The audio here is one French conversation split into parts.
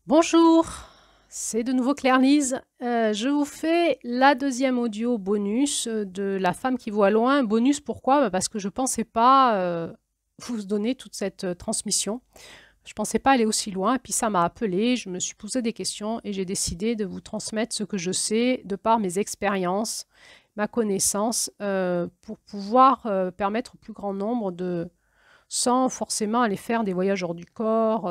Bonjour, c'est de nouveau Claire-Lise. Je vous fais la deuxième audio bonus de La femme qui voit loin. Bonus pourquoi? Parce que je ne pensais pas vous donner toute cette transmission. Je ne pensais pas aller aussi loin et puis ça m'a appelé, je me suis posé des questions et j'ai décidé de vous transmettre ce que je sais de par mes expériences, ma connaissance, pour pouvoir permettre au plus grand nombre sans forcément aller faire des voyages hors du corps,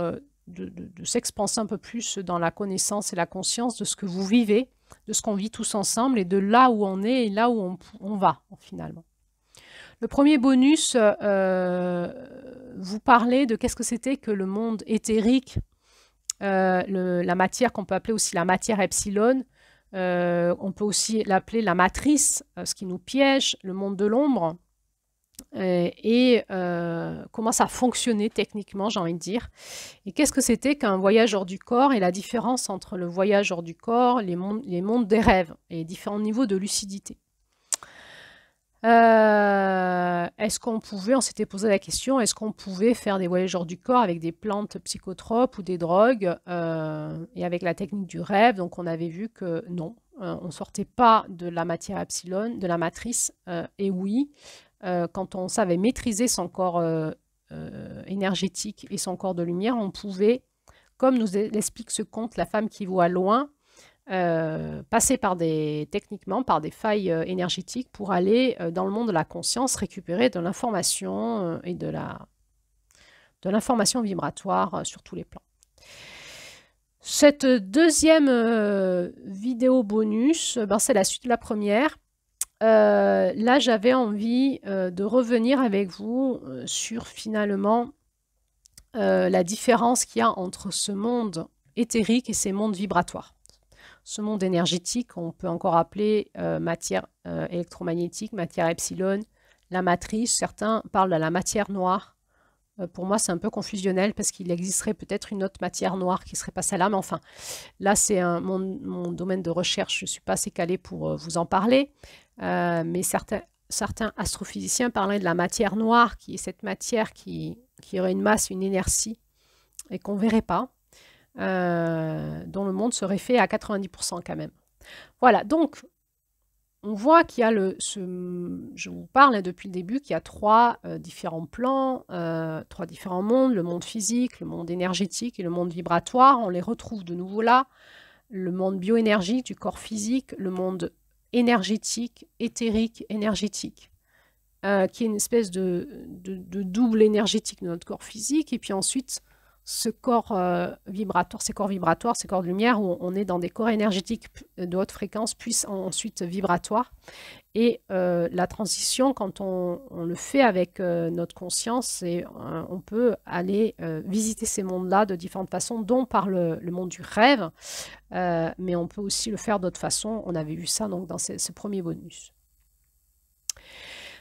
de s'expanser un peu plus dans la connaissance et la conscience de ce que vous vivez, de ce qu'on vit tous ensemble et de là où on est et là où on va finalement. Le premier bonus vous parlait de qu'est-ce que c'était que le monde éthérique, la matière qu'on peut appeler aussi la matière epsilon, on peut aussi l'appeler la matrice, ce qui nous piège, le monde de l'ombre, comment ça fonctionnait techniquement, j'ai envie de dire. Et qu'est-ce que c'était qu'un voyage hors du corps et la différence entre le voyage hors du corps, les mondes des rêves et différents niveaux de lucidité. Est-ce qu'on pouvait, on s'était posé la question, est-ce qu'on pouvait faire des voyages hors du corps avec des plantes psychotropes ou des drogues et avec la technique du rêve? Donc on avait vu que non, on ne sortait pas de la matière epsilon, de la matrice, et oui, quand on savait maîtriser son corps énergétique et son corps de lumière, on pouvait, comme nous l'explique ce conte, La femme qui voit loin, passer techniquement par des failles énergétiques pour aller dans le monde de la conscience, récupérer de l'information et de l'information vibratoire sur tous les plans. Cette deuxième vidéo bonus, c'est la suite de la première. Là, j'avais envie de revenir avec vous sur finalement la différence qu'il y a entre ce monde éthérique et ces mondes vibratoires. Ce monde énergétique, on peut encore appeler matière électromagnétique, matière epsilon, la matrice. Certains parlent de la matière noire. Pour moi, c'est un peu confusionnel parce qu'il existerait peut-être une autre matière noire qui ne serait pas celle-là. Mais enfin, là, c'est mon domaine de recherche. Je ne suis pas assez calée pour vous en parler. Mais certains astrophysiciens parlaient de la matière noire, qui est cette matière qui aurait une masse, une inertie, et qu'on ne verrait pas, dont le monde serait fait à 90% quand même. Voilà, donc on voit qu'il y a je vous parle depuis le début qu'il y a trois différents plans, trois différents mondes, le monde physique, le monde énergétique et le monde vibratoire. On les retrouve de nouveau là, le monde bioénergique du corps physique, le monde énergétique, éthérique, énergétique, qui est une espèce de double énergétique de notre corps physique, et puis ensuite ce corps vibratoire, ces corps vibratoires, ces corps de lumière, où on est dans des corps énergétiques de haute fréquence, puis ensuite vibratoires. Et la transition, quand on le fait avec notre conscience, on peut aller visiter ces mondes-là de différentes façons, dont par le monde du rêve, mais on peut aussi le faire d'autres façons. On avait vu ça donc, dans ce premier bonus.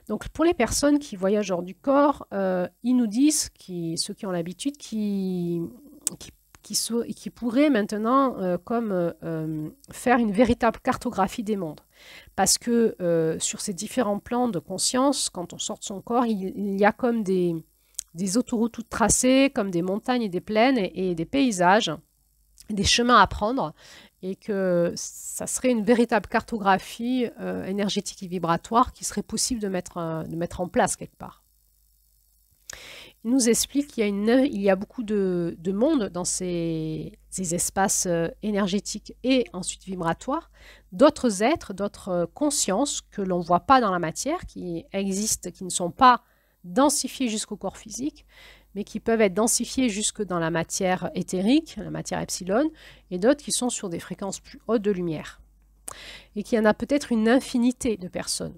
Donc pour les personnes qui voyagent hors du corps, ils nous disent, ceux qui ont l'habitude, qui pourraient maintenant faire une véritable cartographie des mondes. Parce que sur ces différents plans de conscience, quand on sort de son corps, il y a comme des autoroutes toutes tracées, comme des montagnes et des plaines et des paysages, des chemins à prendre, et que ça serait une véritable cartographie énergétique et vibratoire qui serait possible de mettre en place quelque part. Il nous explique qu'il y a beaucoup de mondes dans ces espaces énergétiques et ensuite vibratoires, d'autres êtres, d'autres consciences que l'on ne voit pas dans la matière, qui existent, qui ne sont pas densifiées jusqu'au corps physique, mais qui peuvent être densifiées jusque dans la matière éthérique, la matière epsilon, et d'autres qui sont sur des fréquences plus hautes de lumière. Et qu'il y en a peut-être une infinité de personnes.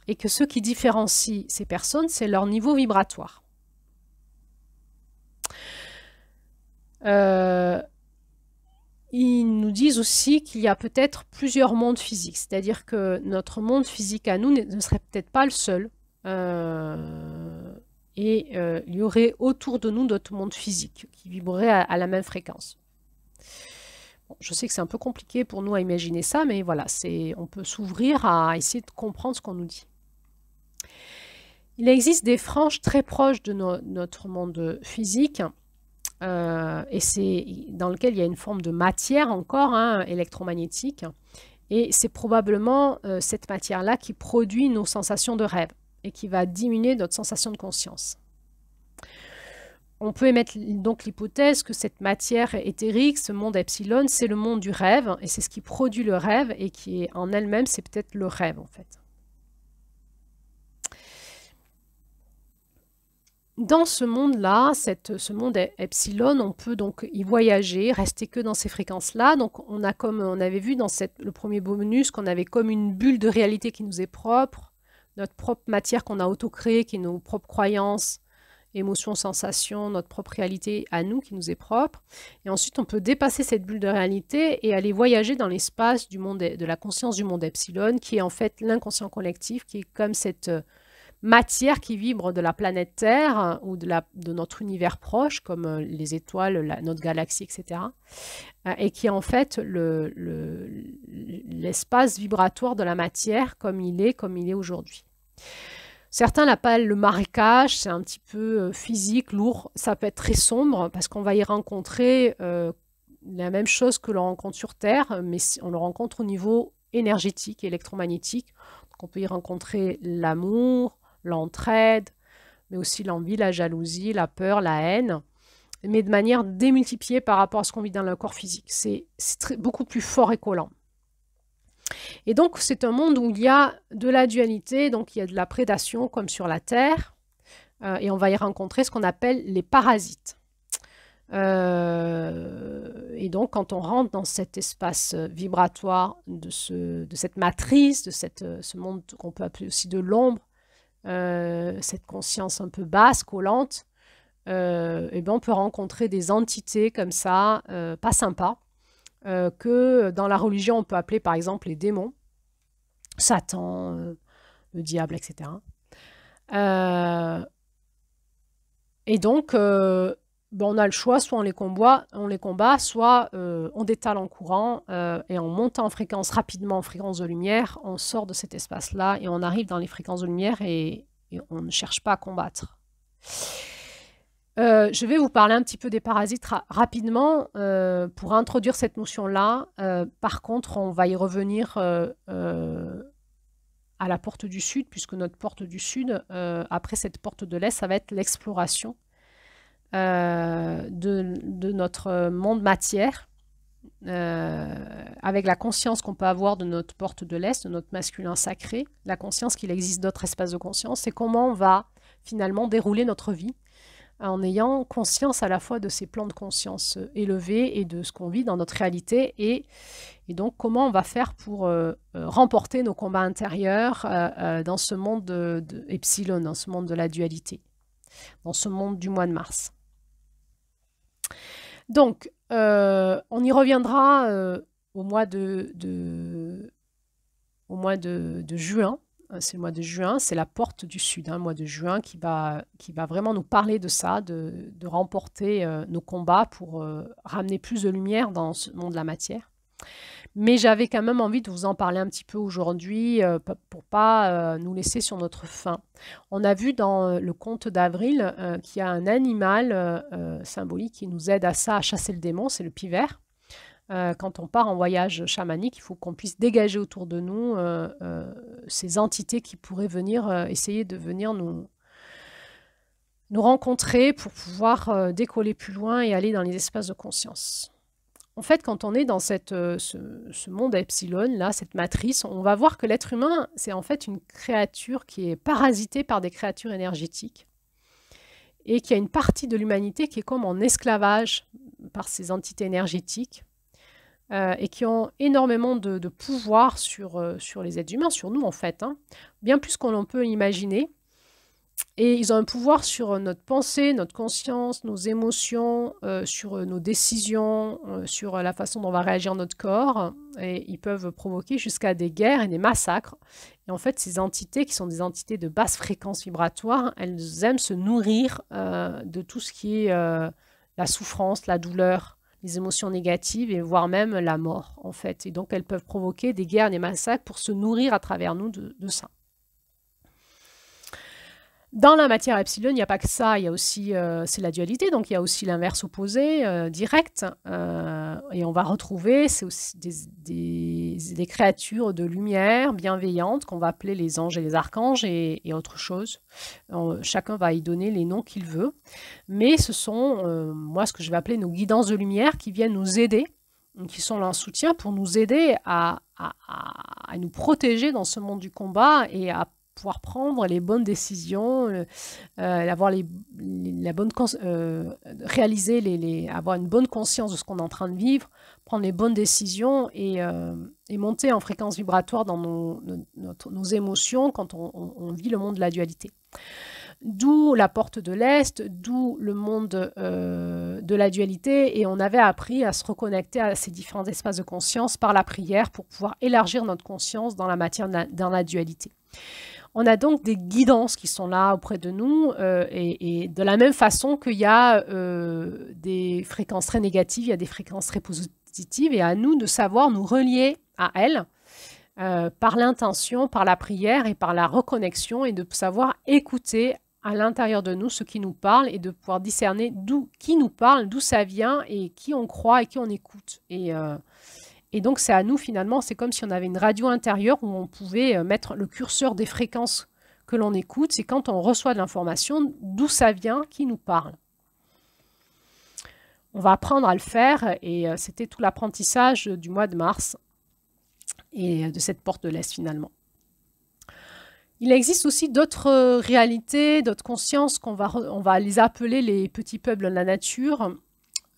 Et que ce qui différencie ces personnes, c'est leur niveau vibratoire. Ils nous disent aussi qu'il y a peut-être plusieurs mondes physiques, c'est-à-dire que notre monde physique à nous ne serait peut-être pas le seul. Il y aurait autour de nous d'autres mondes physiques qui vibreraient à la même fréquence. Bon, je sais que c'est un peu compliqué pour nous à imaginer ça, mais voilà, on peut s'ouvrir à essayer de comprendre ce qu'on nous dit. Il existe des franges très proches de notre monde physique et c'est dans lequel il y a une forme de matière encore, hein, électromagnétique. Et c'est probablement cette matière-là qui produit nos sensations de rêve et qui va diminuer notre sensation de conscience. On peut émettre donc l'hypothèse que cette matière éthérique, ce monde epsilon, c'est le monde du rêve, et c'est ce qui produit le rêve, et qui est en elle-même, c'est peut-être le rêve en fait. Dans ce monde-là, ce monde epsilon, on peut donc y voyager, rester que dans ces fréquences-là. Donc on a, comme on avait vu dans le premier bonus, qu'on avait comme une bulle de réalité qui nous est propre, notre propre matière qu'on a auto-créée, qui est nos propres croyances, émotions, sensations, notre propre réalité à nous qui nous est propre. Et ensuite, on peut dépasser cette bulle de réalité et aller voyager dans l'espace du monde, de la conscience du monde epsilon, qui est en fait l'inconscient collectif, qui est comme cette matière qui vibre de la planète Terre ou de notre univers proche, comme les étoiles, notre galaxie, etc. Et qui est en fait l'espace vibratoire de la matière comme il est aujourd'hui. Certains l'appellent le marécage, c'est un petit peu physique, lourd, ça peut être très sombre parce qu'on va y rencontrer la même chose que l'on rencontre sur Terre, mais on le rencontre au niveau énergétique, électromagnétique. Donc on peut y rencontrer l'amour, l'entraide, mais aussi l'envie, la jalousie, la peur, la haine, mais de manière démultipliée par rapport à ce qu'on vit dans le corps physique. C'est beaucoup plus fort et collant. Et donc, c'est un monde où il y a de la dualité, donc il y a de la prédation comme sur la Terre, et on va y rencontrer ce qu'on appelle les parasites. Et donc, quand on rentre dans cet espace vibratoire de cette matrice, de ce monde qu'on peut appeler aussi de l'ombre, cette conscience un peu basse, collante, et ben on peut rencontrer des entités comme ça, pas sympas, que dans la religion on peut appeler par exemple les démons, Satan, le diable, etc. Et donc, ben on a le choix, soit on les combat, soit on détale en courant, et en montant en fréquence rapidement, en fréquence de lumière, on sort de cet espace-là et on arrive dans les fréquences de lumière et on ne cherche pas à combattre. Je vais vous parler un petit peu des parasites rapidement pour introduire cette notion-là. Par contre, on va y revenir à la porte du Sud, puisque notre porte du Sud, après cette porte de l'Est, ça va être l'exploration de notre monde matière, avec la conscience qu'on peut avoir de notre porte de l'Est, de notre masculin sacré, la conscience qu'il existe d'autres espaces de conscience, et comment on va finalement dérouler notre vie en ayant conscience à la fois de ces plans de conscience élevés et de ce qu'on vit dans notre réalité, et donc comment on va faire pour remporter nos combats intérieurs dans ce monde de Epsilon, dans ce monde de la dualité, dans ce monde du mois de mars. Donc, on y reviendra au mois de juin. C'est le mois de juin, c'est la porte du Sud, hein, mois de juin, qui va vraiment nous parler de ça, de remporter nos combats pour ramener plus de lumière dans ce monde de la matière. Mais j'avais quand même envie de vous en parler un petit peu aujourd'hui pour pas nous laisser sur notre faim. On a vu dans le conte d'Avril qu'il y a un animal symbolique qui nous aide à ça, à chasser le démon, c'est le pivert. Quand on part en voyage chamanique, il faut qu'on puisse dégager autour de nous ces entités qui pourraient venir essayer de venir nous rencontrer pour pouvoir décoller plus loin et aller dans les espaces de conscience. En fait, quand on est dans ce monde epsilon, là, cette matrice, on va voir que l'être humain, c'est en fait une créature qui est parasitée par des créatures énergétiques et qu'il y a une partie de l'humanité qui est comme en esclavage par ces entités énergétiques. Et qui ont énormément de pouvoir sur les êtres humains, sur nous en fait, hein, bien plus qu'on en peut imaginer. Et ils ont un pouvoir sur notre pensée, notre conscience, nos émotions, sur nos décisions, sur la façon dont on va réagir notre corps. Et ils peuvent provoquer jusqu'à des guerres et des massacres. Et en fait, ces entités, qui sont des entités de basse fréquence vibratoire, elles aiment se nourrir de tout ce qui est la souffrance, la douleur, les émotions négatives et voire même la mort, en fait. Et donc, elles peuvent provoquer des guerres, des massacres pour se nourrir à travers nous de ça. Dans la matière epsilon, il n'y a pas que ça, il y a aussi, c'est la dualité, donc il y a aussi l'inverse opposé, direct, et on va retrouver, c'est aussi des créatures de lumière bienveillantes qu'on va appeler les anges et les archanges et autre chose. Chacun va y donner les noms qu'il veut, mais ce sont, moi, ce que je vais appeler nos guidances de lumière qui viennent nous aider, qui sont là en soutien pour nous aider à nous protéger dans ce monde du combat et à pouvoir prendre les bonnes décisions, avoir la bonne réaliser avoir une bonne conscience de ce qu'on est en train de vivre, prendre les bonnes décisions et monter en fréquence vibratoire dans nos émotions quand on vit le monde de la dualité. D'où la porte de l'Est, d'où le monde de la dualité, et on avait appris à se reconnecter à ces différents espaces de conscience par la prière pour pouvoir élargir notre conscience dans la matière, dans la dualité. On a donc des guidances qui sont là auprès de nous, et de la même façon qu'il y a des fréquences très négatives, il y a des fréquences très positives, et à nous de savoir nous relier à elles par l'intention, par la prière et par la reconnexion, et de savoir écouter à l'intérieur de nous ce qui nous parle et de pouvoir discerner qui nous parle, d'où ça vient et qui on croit et qui on écoute. Et donc, c'est à nous, finalement, c'est comme si on avait une radio intérieure où on pouvait mettre le curseur des fréquences que l'on écoute. C'est quand on reçoit de l'information, d'où ça vient, qui nous parle. On va apprendre à le faire et c'était tout l'apprentissage du mois de mars et de cette porte de l'Est, finalement. Il existe aussi d'autres réalités, d'autres consciences on va les appeler les petits peuples de la nature.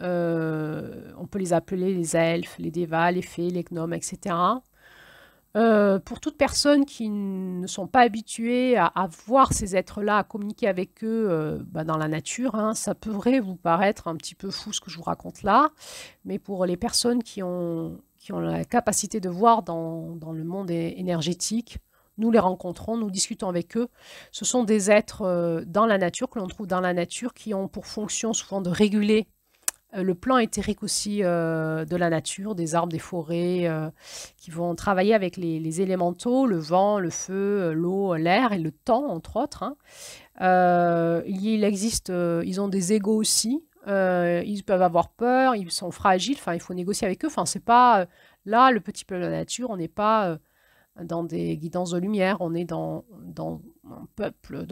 On peut les appeler les elfes, les dévas, les fées, les gnomes, etc. Pour toute personne qui ne sont pas habituées à voir ces êtres-là, à communiquer avec eux dans la nature, hein, ça pourrait vous paraître un petit peu fou ce que je vous raconte là, mais pour les personnes qui ont la capacité de voir dans le monde énergétique, nous les rencontrons, nous discutons avec eux. Ce sont des êtres dans la nature, que l'on trouve dans la nature, qui ont pour fonction souvent de réguler le plan éthérique aussi de la nature, des arbres, des forêts, qui vont travailler avec les élémentaux, le vent, le feu, l'eau, l'air et le temps, entre autres. Hein. Il existe, ils ont des égos aussi, ils peuvent avoir peur, ils sont fragiles, enfin, il faut négocier avec eux. Enfin, c'est pas là, le petit peuple de la nature, on n'est pas dans des guidances de lumière, on est dans un peuple,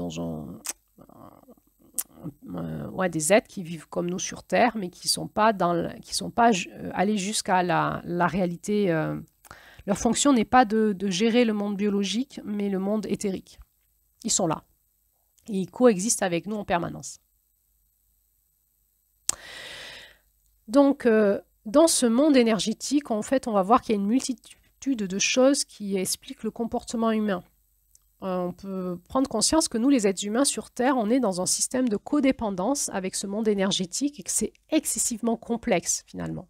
ouais, des êtres qui vivent comme nous sur Terre, mais qui ne sont pas, allés jusqu'à la réalité. Leur fonction n'est pas de gérer le monde biologique, mais le monde éthérique. Ils sont là. Et ils coexistent avec nous en permanence. Donc, dans ce monde énergétique, en fait, on va voir qu'il y a une multitude de choses qui expliquent le comportement humain. On peut prendre conscience que nous, les êtres humains sur Terre, on est dans un système de codépendance avec ce monde énergétique et que c'est excessivement complexe, finalement.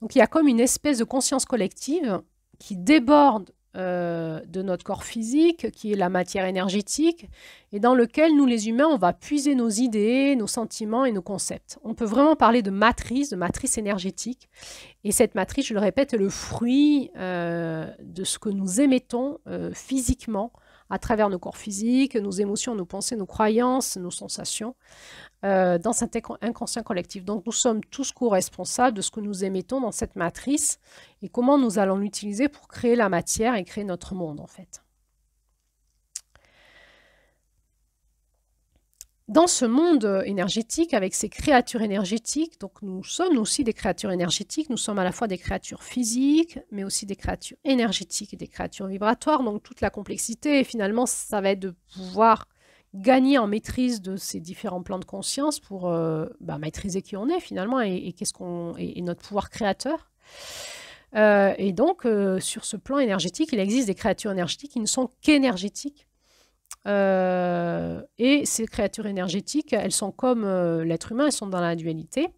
Donc, il y a comme une espèce de conscience collective qui déborde de notre corps physique, qui est la matière énergétique, et dans lequel nous, les humains, on va puiser nos idées, nos sentiments et nos concepts. On peut vraiment parler de matrice énergétique. Et cette matrice, je le répète, est le fruit de ce que nous émettons physiquement à travers nos corps physiques, nos émotions, nos pensées, nos croyances, nos sensations, dans cet inconscient collectif. Donc, nous sommes tous co-responsables de ce que nous émettons dans cette matrice et comment nous allons l'utiliser pour créer la matière et créer notre monde, en fait. Dans ce monde énergétique, avec ces créatures énergétiques, donc nous sommes aussi des créatures énergétiques, nous sommes à la fois des créatures physiques, mais aussi des créatures énergétiques et des créatures vibratoires. Donc toute la complexité, et finalement, ça va être de pouvoir gagner en maîtrise de ces différents plans de conscience pour maîtriser qui on est finalement et notre pouvoir créateur. Et donc, sur ce plan énergétique, il existe des créatures énergétiques qui ne sont qu'énergétiques. Et ces créatures énergétiques, elles sont comme l'être humain, elles sont dans la dualité.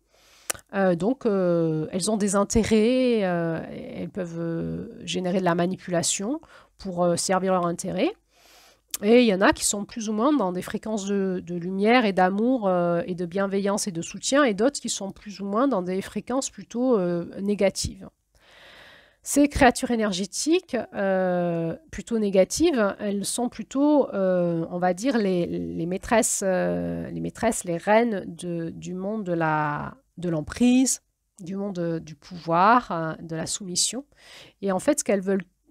Donc, elles ont des intérêts, elles peuvent générer de la manipulation pour servir leur intérêt. Et il y en a qui sont plus ou moins dans des fréquences de lumière et d'amour et de bienveillance et de soutien, et d'autres qui sont plus ou moins dans des fréquences plutôt négatives. Ces créatures énergétiques, plutôt négatives, elles sont plutôt, on va dire, les maîtresses, les reines du monde de l'emprise, du monde du pouvoir, de la soumission. Et en fait, ce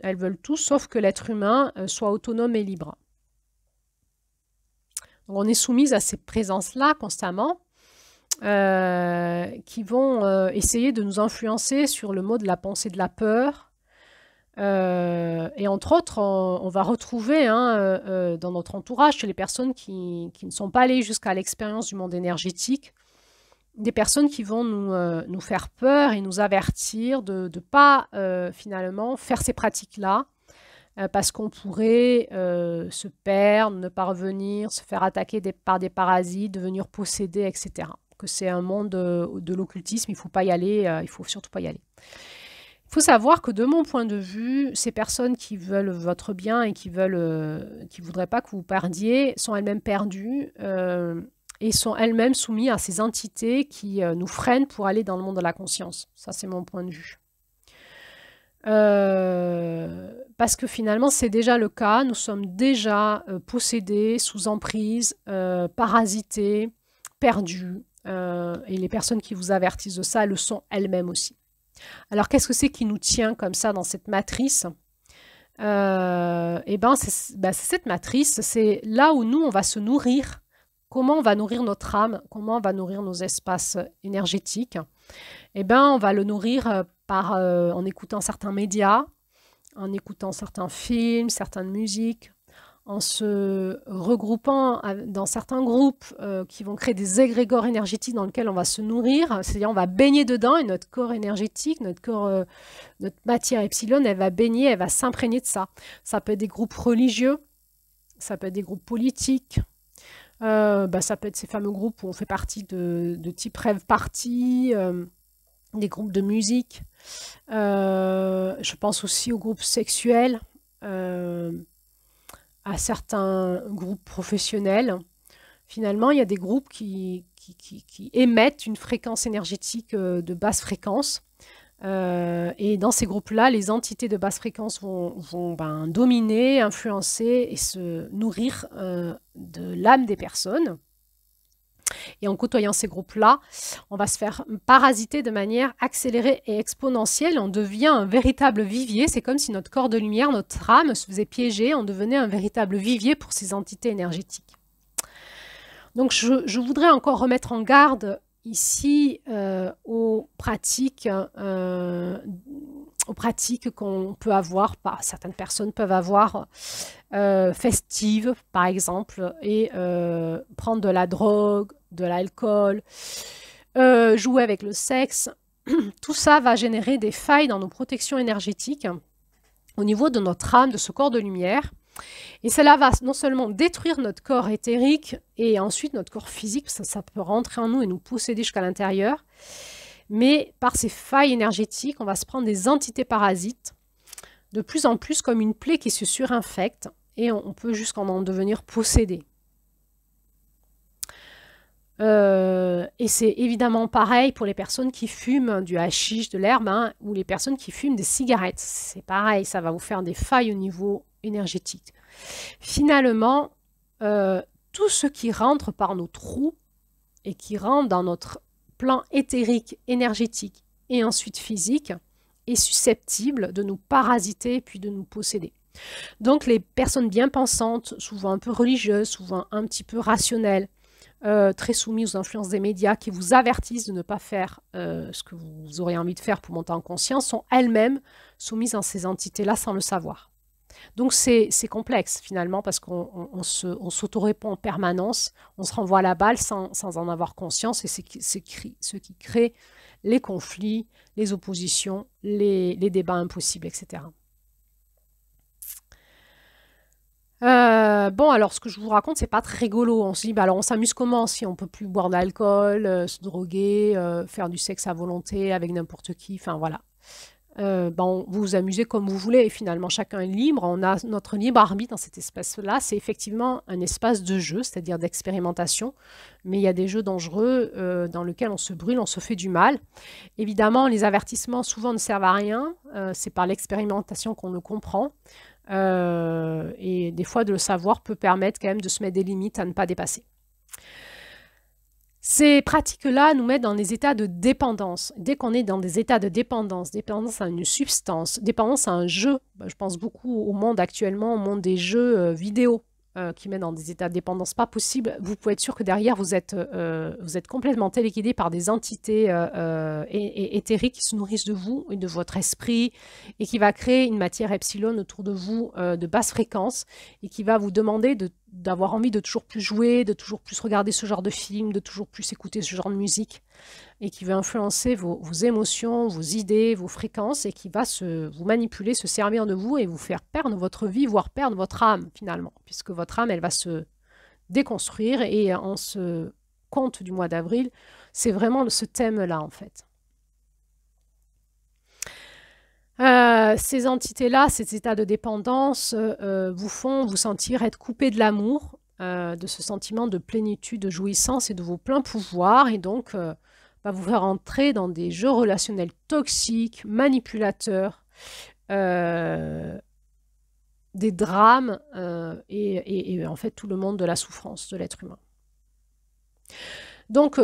elles veulent tout sauf que l'être humain soit autonome et libre. Donc, on est soumise à ces présences-là constamment, qui vont essayer de nous influencer sur le mode de la pensée de la peur. Et entre autres, on va retrouver dans notre entourage, chez les personnes qui ne sont pas allées jusqu'à l'expérience du monde énergétique, des personnes qui vont nous faire peur et nous avertir de ne pas finalement faire ces pratiques-là, parce qu'on pourrait se perdre, ne pas revenir, se faire attaquer par des parasites, devenir possédé, etc. Que c'est un monde de l'occultisme, il ne faut pas y aller, il faut surtout pas y aller. Il faut savoir que de mon point de vue, ces personnes qui veulent votre bien et qui voudraient pas que vous perdiez sont elles-mêmes perdues et sont elles-mêmes soumises à ces entités qui nous freinent pour aller dans le monde de la conscience. Ça, c'est mon point de vue. Parce que finalement, c'est déjà le cas. Nous sommes déjà possédés, sous emprise, parasités, perdus. Et les personnes qui vous avertissent de ça, elles le sont elles-mêmes aussi. Alors, qu'est-ce que c'est qui nous tient comme ça dans cette matrice? Eh ben, c'est cette matrice, c'est là où nous, on va se nourrir. Comment on va nourrir notre âme? Comment on va nourrir nos espaces énergétiques? Eh ben, on va le nourrir en écoutant certains médias, en écoutant certains films, certaines musiques, en se regroupant dans certains groupes qui vont créer des égrégores énergétiques dans lesquels on va se nourrir, c'est-à-dire on va baigner dedans et notre corps énergétique, notre matière epsilon, elle va baigner, elle va s'imprégner de ça. Ça peut être des groupes religieux, ça peut être des groupes politiques, ça peut être ces fameux groupes où on fait partie de type rêve party, des groupes de musique. Je pense aussi aux groupes sexuels, à certains groupes professionnels. Finalement, il y a des groupes qui émettent une fréquence énergétique de basse fréquence. Et dans ces groupes-là, les entités de basse fréquence vont dominer, influencer et se nourrir de l'âme des personnes. Et en côtoyant ces groupes-là, on va se faire parasiter de manière accélérée et exponentielle. On devient un véritable vivier. C'est comme si notre corps de lumière, notre âme se faisait piéger. On devenait un véritable vivier pour ces entités énergétiques. Donc, je voudrais encore remettre en garde ici aux pratiques qu'on peut avoir, certaines personnes peuvent avoir, festives par exemple, et prendre de la drogue, de l'alcool, jouer avec le sexe. Tout ça va générer des failles dans nos protections énergétiques au niveau de notre âme, de ce corps de lumière. Et cela va non seulement détruire notre corps éthérique et ensuite notre corps physique, ça peut rentrer en nous et nous posséder jusqu'à l'intérieur, mais par ces failles énergétiques, on va se prendre des entités parasites de plus en plus comme une plaie qui se surinfecte et on peut jusqu'en devenir possédé. Et c'est évidemment pareil pour les personnes qui fument du hashish, de l'herbe, ou les personnes qui fument des cigarettes. C'est pareil, ça va vous faire des failles au niveau énergétique. Finalement, tout ce qui rentre par nos trous et qui rentre dans notre plan éthérique, énergétique et ensuite physique est susceptible de nous parasiter puis de nous posséder. Donc les personnes bien pensantes, souvent un peu religieuses, souvent un petit peu rationnelles, très soumises aux influences des médias qui vous avertissent de ne pas faire ce que vous auriez envie de faire pour monter en conscience, sont elles-mêmes soumises à ces entités-là sans le savoir. Donc c'est complexe finalement parce qu'on s'auto-répond en permanence, on se renvoie la balle sans en avoir conscience et c'est ce qui crée les conflits, les oppositions, les débats impossibles, etc. Bon, alors ce que je vous raconte, c'est pas très rigolo. On se dit, alors on s'amuse comment si on peut plus boire d'alcool, se droguer, faire du sexe à volonté avec n'importe qui, enfin voilà. vous vous amusez comme vous voulez, et finalement chacun est libre, on a notre libre arbitre dans cet espace-là. C'est effectivement un espace de jeu, c'est-à-dire d'expérimentation, mais il y a des jeux dangereux dans lesquels on se brûle, on se fait du mal. Évidemment, les avertissements souvent ne servent à rien, c'est par l'expérimentation qu'on le comprend, et des fois de le savoir peut permettre quand même de se mettre des limites à ne pas dépasser. Ces pratiques-là nous mettent dans des états de dépendance. Dès qu'on est dans des états de dépendance, dépendance à une substance, dépendance à un jeu, je pense beaucoup au monde actuellement, au monde des jeux vidéo, qui met dans des états de dépendance pas possibles, vous pouvez être sûr que derrière, vous êtes complètement téléguidé par des entités éthériques qui se nourrissent de vous et de votre esprit et qui va créer une matière epsilon autour de vous de basse fréquence et qui va vous demander d'avoir envie de toujours plus jouer, de toujours plus regarder ce genre de film, de toujours plus écouter ce genre de musique et qui va influencer vos émotions, vos idées, vos fréquences et qui va vous manipuler, se servir de vous et vous faire perdre votre vie, voire perdre votre âme finalement, puisque votre âme, elle va se déconstruire et en ce conte du mois d'avril, c'est vraiment ce thème-là en fait. Ces entités-là, ces états de dépendance vous font vous sentir être coupé de l'amour, de ce sentiment de plénitude, de jouissance et de vos pleins pouvoirs et donc va vous faire entrer dans des jeux relationnels toxiques, manipulateurs, des drames et en fait tout le monde de la souffrance de l'être humain. Donc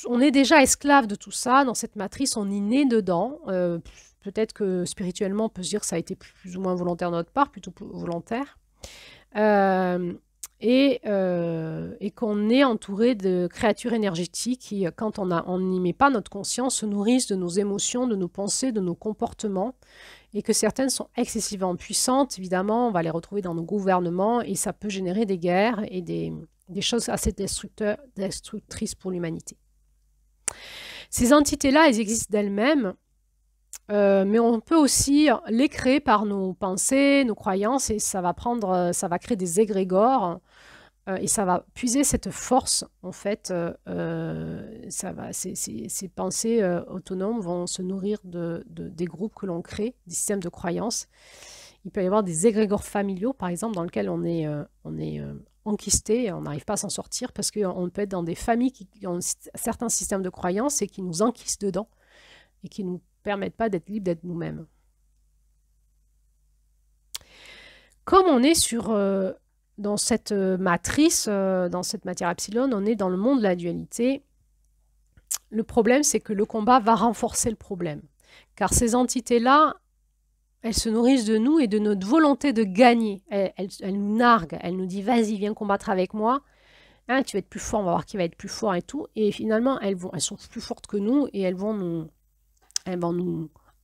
on est déjà esclave de tout ça, dans cette matrice on y naît dedans, peut-être que spirituellement on peut se dire que ça a été plus ou moins volontaire de notre part, plutôt volontaire, et qu'on est entouré de créatures énergétiques qui, quand on n'y met pas notre conscience, se nourrissent de nos émotions, de nos pensées, de nos comportements, et que certaines sont excessivement puissantes. Évidemment, on va les retrouver dans nos gouvernements, et ça peut générer des guerres et des choses assez destructrices pour l'humanité. Ces entités-là, elles existent d'elles-mêmes, mais on peut aussi les créer par nos pensées, nos croyances, et ça va créer des égrégores, et ça va puiser cette force, en fait, ces pensées autonomes vont se nourrir des groupes que l'on crée, des systèmes de croyances. Il peut y avoir des égrégores familiaux, par exemple, dans lesquels on est enquisté, on n'arrive pas à s'en sortir, parce qu'on peut être dans des familles qui ont certains systèmes de croyances et qui nous enquistent dedans, et qui nous permettent pas d'être libres, d'être nous-mêmes. Comme on est dans cette matrice, dans cette matière epsilon, on est dans le monde de la dualité. Le problème, c'est que le combat va renforcer le problème. Car ces entités-là, elles se nourrissent de nous et de notre volonté de gagner. Elles nous narguent, elles nous disent « Vas-y, viens combattre avec moi. Hein, tu vas être plus fort, on va voir qui va être plus fort et tout. » Et finalement, elles sont plus fortes que nous et elles vont nous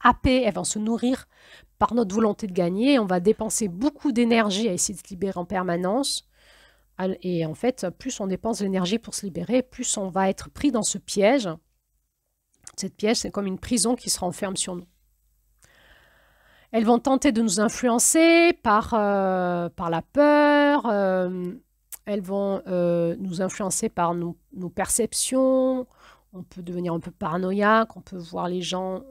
happer, elles vont se nourrir par notre volonté de gagner. On va dépenser beaucoup d'énergie à essayer de se libérer en permanence. Et en fait, plus on dépense de l'énergie pour se libérer, plus on va être pris dans ce piège. Cette piège, c'est comme une prison qui se renferme sur nous. Elles vont tenter de nous influencer par la peur. Elles vont nous influencer par nos perceptions. On peut devenir un peu paranoïaque, on peut voir les gens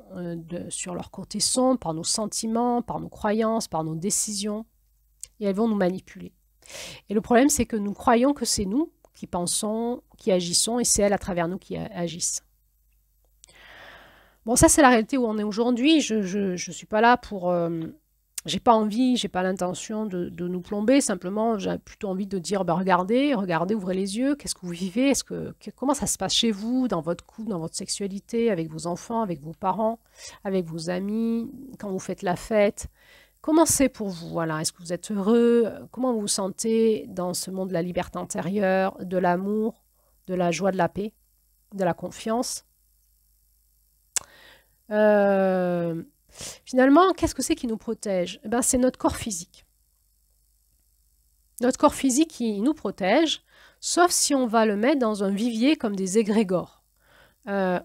sur leur côté sombre, par nos sentiments, par nos croyances, par nos décisions. Et elles vont nous manipuler. Et le problème, c'est que nous croyons que c'est nous qui pensons, qui agissons, et c'est elles à travers nous qui agissent. Bon, ça, c'est la réalité où on est aujourd'hui. Je suis pas là pour... j'ai pas envie, j'ai pas l'intention de nous plomber. Simplement, j'ai plutôt envie de dire, regardez, ouvrez les yeux. Qu'est-ce que vous vivez? Comment ça se passe chez vous, dans votre couple, dans votre sexualité, avec vos enfants, avec vos parents, avec vos amis, quand vous faites la fête? Comment c'est pour vous? Voilà. Est-ce que vous êtes heureux? Comment vous vous sentez dans ce monde de la liberté intérieure, de l'amour, de la joie, de la paix, de la confiance? Finalement, qu'est-ce que c'est qui nous protège? C'est notre corps physique. Notre corps physique qui nous protège, sauf si on va le mettre dans un vivier comme des égrégores,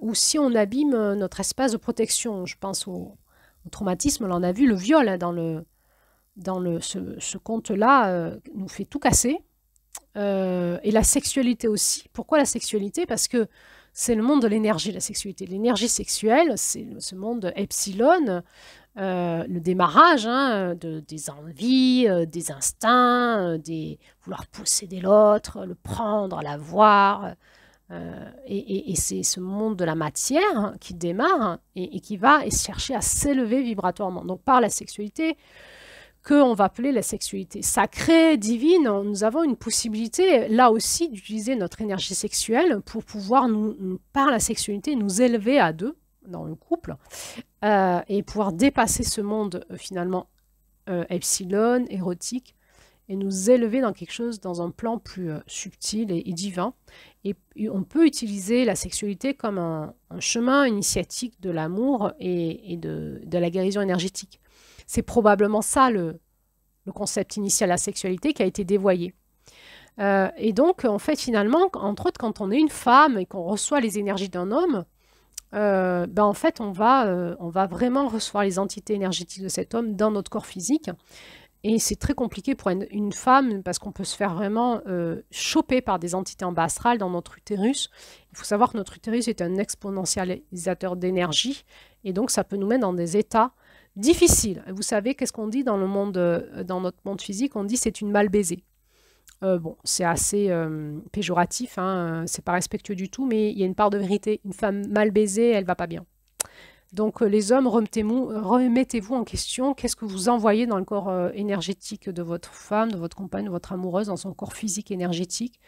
ou si on abîme notre espace de protection. Je pense au traumatisme, là on a vu le viol hein, ce conte-là nous fait tout casser. Et la sexualité aussi. Pourquoi la sexualité? Parce que c'est le monde de l'énergie, la sexualité. L'énergie sexuelle, c'est ce monde epsilon, le démarrage des envies, des instincts, vouloir posséder l'autre, le prendre, l'avoir. Et c'est ce monde de la matière qui démarre et qui va chercher à s'élever vibratoirement. Donc par la sexualité, qu'on va appeler la sexualité sacrée, divine, nous avons une possibilité, là aussi, d'utiliser notre énergie sexuelle pour pouvoir, par la sexualité, nous élever à deux dans le couple et pouvoir dépasser ce monde, finalement, epsilon, érotique, et nous élever dans quelque chose, dans un plan plus subtil et divin. Et on peut utiliser la sexualité comme un chemin initiatique de l'amour et de la guérison énergétique. C'est probablement ça le concept initial de la sexualité qui a été dévoyé. Et donc, en fait, finalement, entre autres, quand on est une femme et qu'on reçoit les énergies d'un homme, en fait, on va vraiment recevoir les entités énergétiques de cet homme dans notre corps physique. Et c'est très compliqué pour une femme parce qu'on peut se faire vraiment choper par des entités en bas astral dans notre utérus. Il faut savoir que notre utérus est un exponentialisateur d'énergie et donc ça peut nous mettre dans des états difficiles. Vous savez, qu'est-ce qu'on dit dans notre monde physique? On dit c'est une mal baisée. Bon, c'est assez péjoratif, c'est pas respectueux du tout, mais il y a une part de vérité. Une femme mal baisée, elle va pas bien. Donc les hommes, remettez-vous en question, qu'est-ce que vous envoyez dans le corps énergétique de votre femme, de votre compagne, de votre amoureuse, dans son corps physique énergétique.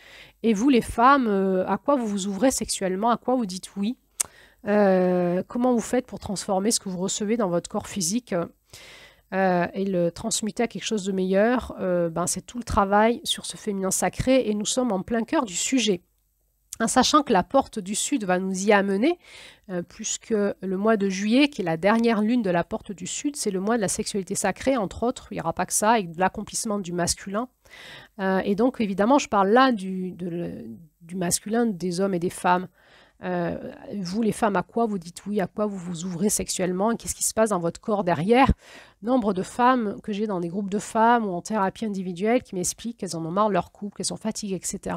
Et vous les femmes, à quoi vous vous ouvrez sexuellement, à quoi vous dites oui, comment vous faites pour transformer ce que vous recevez dans votre corps physique et le transmuter à quelque chose de meilleur, c'est tout le travail sur ce féminin sacré et nous sommes en plein cœur du sujet. En sachant que la porte du Sud va nous y amener, puisque le mois de juillet, qui est la dernière lune de la porte du Sud, c'est le mois de la sexualité sacrée, entre autres, il n'y aura pas que ça, et de l'accomplissement du masculin. Et donc, évidemment, je parle là du masculin, des hommes et des femmes. Vous, les femmes, à quoi vous dites oui, à quoi vous vous ouvrez sexuellement, et qu'est-ce qui se passe dans votre corps derrière? Nombre de femmes que j'ai dans des groupes de femmes ou en thérapie individuelle qui m'expliquent qu'elles en ont marre de leur couple, qu'elles sont fatiguées, etc.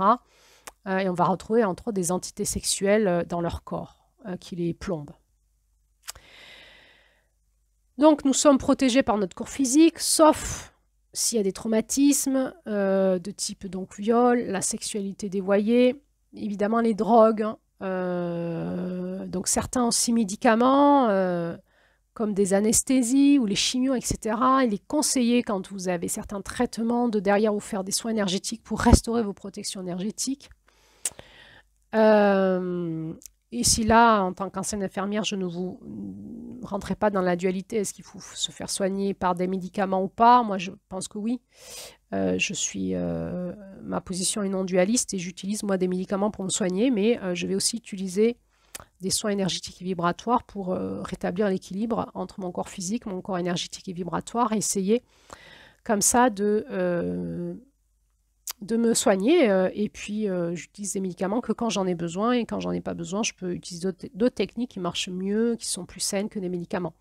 Et on va retrouver entre autres des entités sexuelles dans leur corps qui les plombent. Donc nous sommes protégés par notre corps physique, sauf s'il y a des traumatismes de type donc viol, la sexualité dévoyée, évidemment les drogues, donc certains aussi médicaments comme des anesthésies ou les chimios, etc. Il est conseillé quand vous avez certains traitements de derrière vous faire des soins énergétiques pour restaurer vos protections énergétiques. Ici, là, en tant qu'ancienne infirmière, je ne vous rentrerai pas dans la dualité. Est-ce qu'il faut se faire soigner par des médicaments ou pas? Moi, je pense que oui. Ma position est non dualiste et j'utilise, moi, des médicaments pour me soigner, mais je vais aussi utiliser des soins énergétiques et vibratoires pour rétablir l'équilibre entre mon corps physique, mon corps énergétique et vibratoire, et essayer comme ça de me soigner et puis j'utilise des médicaments que quand j'en ai besoin et quand j'en ai pas besoin, je peux utiliser d'autres techniques qui marchent mieux, qui sont plus saines que des médicaments.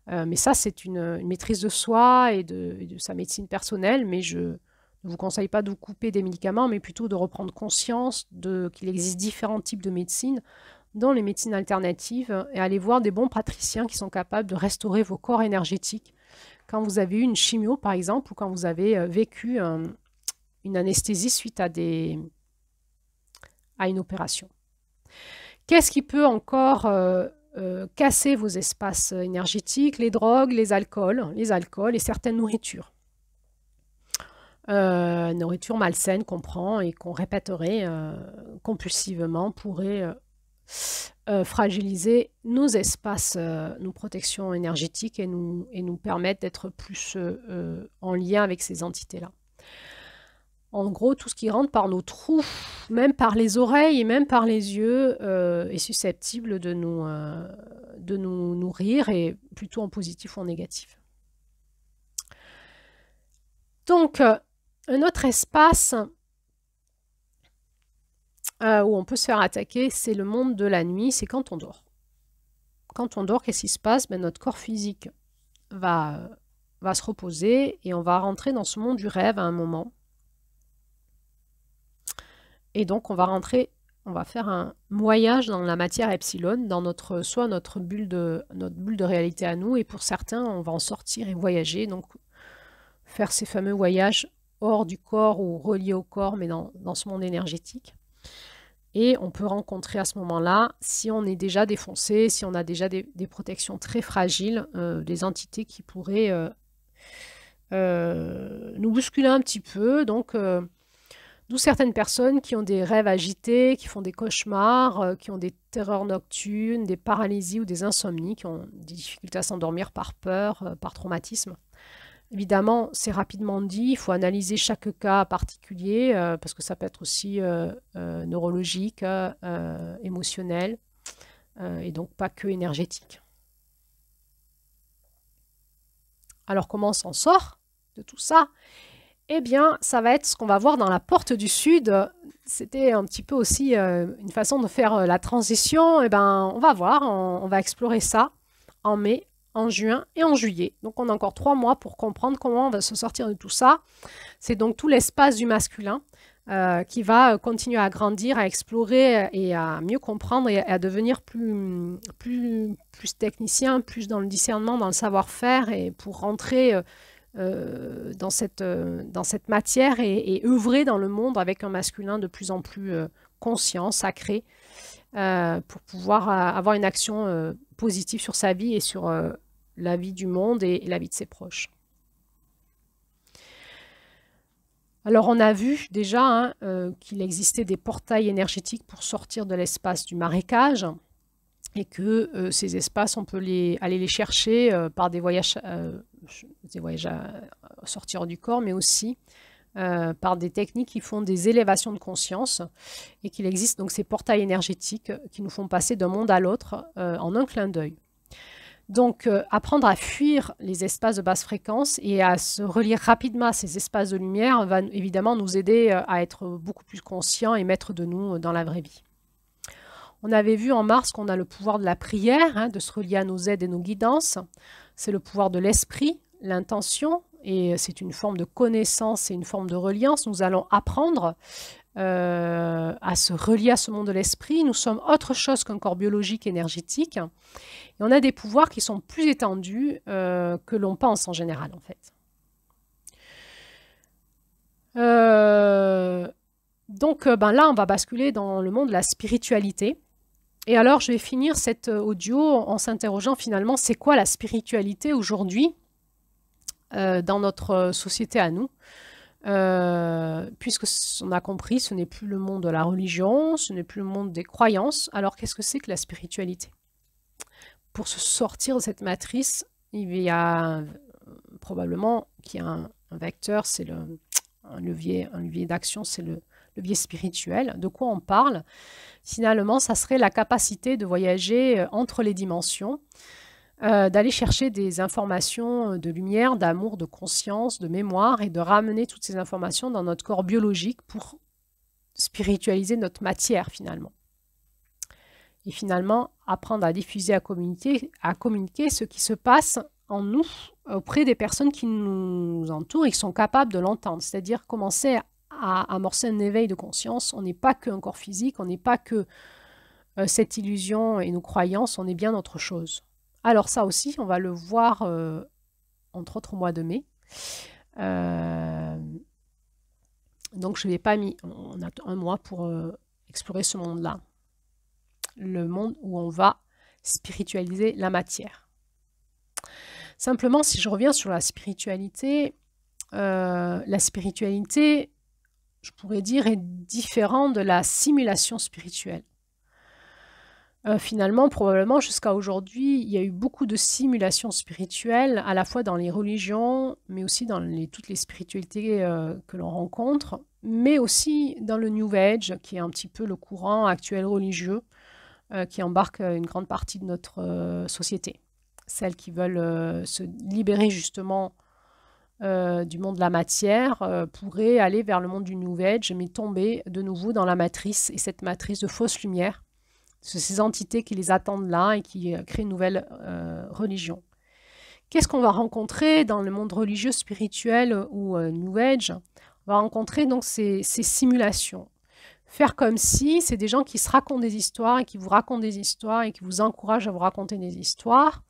Mais ça, c'est une maîtrise de soi et de sa médecine personnelle, mais je ne vous conseille pas de vous couper des médicaments, mais plutôt de reprendre conscience qu'il existe différents types de médecine, dont les médecines alternatives, et aller voir des bons praticiens qui sont capables de restaurer vos corps énergétiques. Quand vous avez eu une chimio, par exemple, ou quand vous avez vécu une anesthésie suite à une opération. Qu'est-ce qui peut encore casser vos espaces énergétiques? Les drogues, les alcools et certaines nourritures. Nourriture malsaine qu'on prend et qu'on répéterait compulsivement pourrait fragiliser nos espaces, nos protections énergétiques et nous permettre d'être plus en lien avec ces entités-là. En gros, tout ce qui rentre par nos trous, même par les oreilles et même par les yeux, est susceptible de nous nourrir, et plutôt en positif ou en négatif. Donc, un autre espace où on peut se faire attaquer, c'est le monde de la nuit, c'est quand on dort. Quand on dort, qu'est-ce qui se passe? Notre corps physique va se reposer et on va rentrer dans ce monde du rêve à un moment. Et donc, on va rentrer on va faire un voyage dans la matière epsilon, dans soit notre bulle de réalité à nous, et pour certains, on va en sortir et voyager, donc faire ces fameux voyages hors du corps ou reliés au corps, mais dans ce monde énergétique. Et on peut rencontrer à ce moment-là, si on est déjà défoncé, si on a déjà des protections très fragiles, des entités qui pourraient nous bousculer un petit peu. Donc, d'où certaines personnes qui ont des rêves agités, qui font des cauchemars, qui ont des terreurs nocturnes, des paralysies ou des insomnies, qui ont des difficultés à s'endormir par peur, par traumatisme. Évidemment, c'est rapidement dit, il faut analyser chaque cas particulier, parce que ça peut être aussi neurologique, émotionnel, et donc pas que énergétique. Alors, comment on s'en sort de tout ça? Eh bien, ça va être ce qu'on va voir dans la porte du Sud. C'était un petit peu aussi une façon de faire la transition. Eh bien, on va voir, on va explorer ça en mai, en juin et en juillet. Donc, on a encore 3 mois pour comprendre comment on va se sortir de tout ça. C'est donc tout l'espace du masculin qui va continuer à grandir, à explorer et à mieux comprendre et à devenir plus technicien, plus dans le discernement, dans le savoir-faire, et pour rentrer dans cette matière et œuvrer dans le monde avec un masculin de plus en plus conscient, sacré, pour pouvoir avoir une action positive sur sa vie et sur la vie du monde et la vie de ses proches. Alors, on a vu déjà qu'il existait des portails énergétiques pour sortir de l'espace du marécage, et que ces espaces, on peut aller les chercher par des voyages à sortir du corps, mais aussi par des techniques qui font des élévations de conscience, et qu'il existe donc ces portails énergétiques qui nous font passer d'un monde à l'autre en un clin d'œil. Donc, apprendre à fuir les espaces de basse fréquence et à se relier rapidement à ces espaces de lumière va évidemment nous aider à être beaucoup plus conscients et maîtres de nous dans la vraie vie. On avait vu en mars qu'on a le pouvoir de la prière, de se relier à nos aides et nos guidances. C'est le pouvoir de l'esprit, l'intention, et c'est une forme de connaissance et une forme de reliance. Nous allons apprendre à se relier à ce monde de l'esprit. Nous sommes autre chose qu'un corps biologique énergétique. Et on a des pouvoirs qui sont plus étendus que l'on pense en général, en fait. Donc là, on va basculer dans le monde de la spiritualité. Et alors, je vais finir cet audio en s'interrogeant finalement, c'est quoi la spiritualité aujourd'hui dans notre société à nous? Puisque on a compris, ce n'est plus le monde de la religion, ce n'est plus le monde des croyances. Alors, qu'est-ce que c'est que la spiritualité? Pour se sortir de cette matrice, il y a probablement qu'il y a un vecteur, c'est un levier d'action, c'est le levier spirituel. De quoi on parle? Finalement, ça serait la capacité de voyager entre les dimensions, d'aller chercher des informations de lumière, d'amour, de conscience, de mémoire, et de ramener toutes ces informations dans notre corps biologique pour spiritualiser notre matière finalement. Et finalement, apprendre à diffuser, à communiquer ce qui se passe en nous auprès des personnes qui nous entourent et qui sont capables de l'entendre. C'est-à-dire commencer à amorcer un éveil de conscience. On n'est pas qu'un corps physique, on n'est pas que cette illusion et nos croyances, on est bien autre chose. Alors ça aussi, on va le voir entre autres au mois de mai. Donc je n'ai pas mis, on a un mois pour explorer ce monde-là. Le monde où on va spiritualiser la matière. Simplement, si je reviens sur la spiritualité, je pourrais dire, est différente de la simulation spirituelle. Finalement, probablement, jusqu'à aujourd'hui, il y a eu beaucoup de simulations spirituelles, à la fois dans les religions, mais aussi dans toutes les spiritualités que l'on rencontre, mais aussi dans le New Age, qui est un petit peu le courant actuel religieux, qui embarque une grande partie de notre société. Celles qui veulent se libérer justement du monde de la matière pourraient aller vers le monde du New Age, mais tomber de nouveau dans la matrice, et cette matrice de fausse lumière, ces entités qui les attendent là et qui créent une nouvelle religion. Qu'est-ce qu'on va rencontrer dans le monde religieux, spirituel ou New Age? On va rencontrer donc ces simulations. Faire comme si, c'est des gens qui se racontent des histoires et qui vous racontent des histoires et qui vous encouragent à vous raconter des histoires.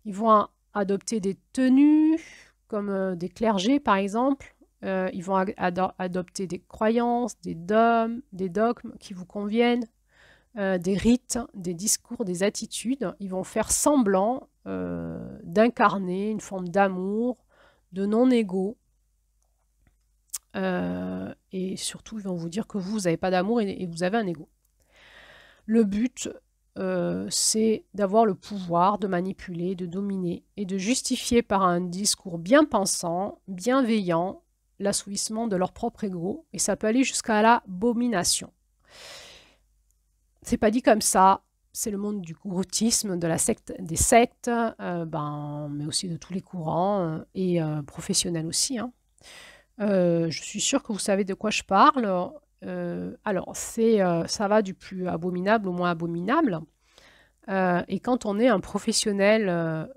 Ils vont adopter des tenues, comme des clergés par exemple. Ils vont adopter des croyances, des dogmes qui vous conviennent, des rites, des discours, des attitudes. Ils vont faire semblant d'incarner une forme d'amour, de non-ego. Et surtout, ils vont vous dire que vous n'avez pas d'amour et vous avez un ego. Le but, c'est d'avoir le pouvoir de manipuler, de dominer et de justifier par un discours bien pensant, bienveillant, l'assouvissement de leur propre ego. Et ça peut aller jusqu'à l'abomination. C'est pas dit comme ça. C'est le monde du gouroutisme, de la secte, des sectes, mais aussi de tous les courants et professionnels aussi. Hein. Je suis sûre que vous savez de quoi je parle. Alors, ça va du plus abominable au moins abominable. Et quand on est un professionnel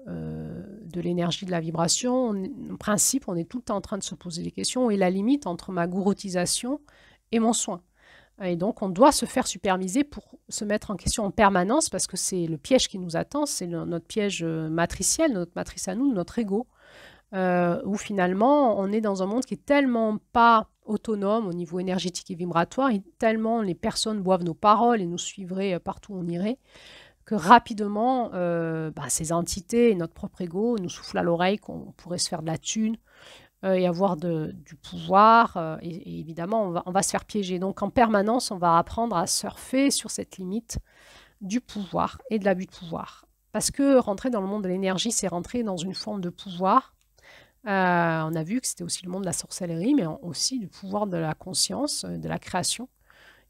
de l'énergie, de la vibration, en principe, on est tout le temps en train de se poser des questions. Où est la limite entre ma gouroutisation et mon soin? Et donc, on doit se faire superviser pour se mettre en question en permanence parce que c'est le piège qui nous attend, c'est notre piège matriciel, notre matrice à nous, notre ego. Où finalement, on est dans un monde qui est tellement pas autonome au niveau énergétique et vibratoire, et tellement les personnes boivent nos paroles et nous suivraient partout où on irait, que rapidement, ces entités et notre propre ego nous soufflent à l'oreille qu'on pourrait se faire de la thune et avoir du pouvoir. Et évidemment, on va se faire piéger. Donc, en permanence, on va apprendre à surfer sur cette limite du pouvoir et de l'abus de pouvoir. Parce que rentrer dans le monde de l'énergie, c'est rentrer dans une forme de pouvoir. On a vu que c'était aussi le monde de la sorcellerie, mais aussi du pouvoir de la conscience, de la création,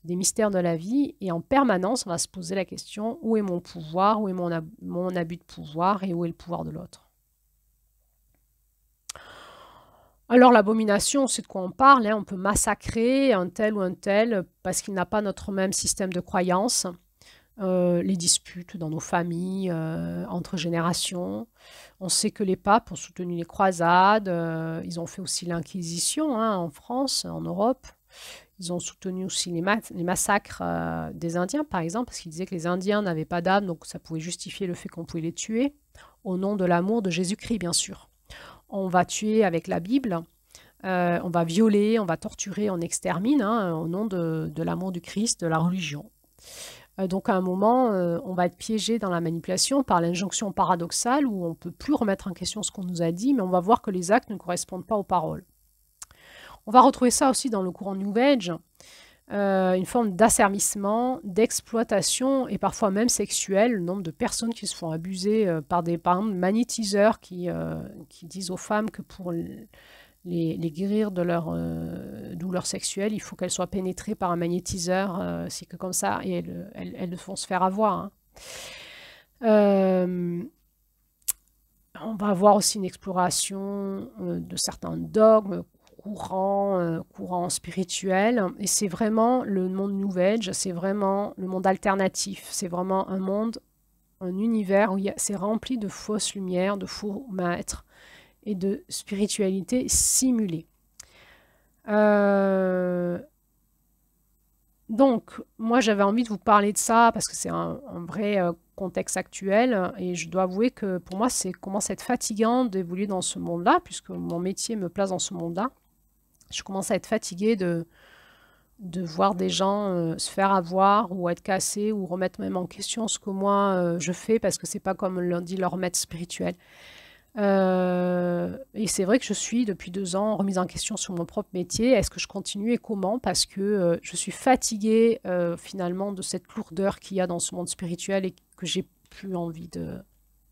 des mystères de la vie. Et en permanence, on va se poser la question, où est mon pouvoir, où est mon abus de pouvoir et où est le pouvoir de l'autre? Alors l'abomination, c'est de quoi on parle. Hein. On peut massacrer un tel ou un tel parce qu'il n'a pas notre même système de croyance. Les disputes dans nos familles, entre générations. On sait que les papes ont soutenu les croisades, ils ont fait aussi l'Inquisition hein, en France, en Europe. Ils ont soutenu aussi les massacres des Indiens, par exemple, parce qu'ils disaient que les Indiens n'avaient pas d'âme, donc ça pouvait justifier le fait qu'on pouvait les tuer, au nom de l'amour de Jésus-Christ, bien sûr. On va tuer avec la Bible, on va violer, on va torturer, on extermine, hein, au nom de l'amour du Christ, de la religion. Donc à un moment, on va être piégé dans la manipulation par l'injonction paradoxale où on ne peut plus remettre en question ce qu'on nous a dit, mais on va voir que les actes ne correspondent pas aux paroles. On va retrouver ça aussi dans le courant New Age, une forme d'asservissement, d'exploitation et parfois même sexuelle. Le nombre de personnes qui se font abuser par exemple, magnétiseurs qui disent aux femmes que pour les guérir de leur douleur sexuelle, il faut qu'elles soient pénétrées par un magnétiseur, c'est que comme ça, et elles vont se faire avoir. Hein. On va avoir aussi une exploration de certains dogmes, courants spirituels, et c'est vraiment le monde New Age, c'est vraiment le monde alternatif, c'est vraiment un monde, un univers où c'est rempli de fausses lumières, de faux maîtres, et de spiritualité simulée. Donc, moi, j'avais envie de vous parler de ça parce que c'est un vrai contexte actuel et je dois avouer que pour moi, c'est commence à être fatigant d'évoluer dans ce monde-là puisque mon métier me place dans ce monde-là. Je commence à être fatiguée de voir des gens se faire avoir ou être cassés ou remettre même en question ce que moi je fais parce que c'est pas comme l'ont dit leur maître spirituel. Et c'est vrai que je suis depuis 2 ans remise en question sur mon propre métier. Est-ce que je continue et comment? Parce que je suis fatiguée finalement de cette lourdeur qu'il y a dans ce monde spirituel et que j'ai plus envie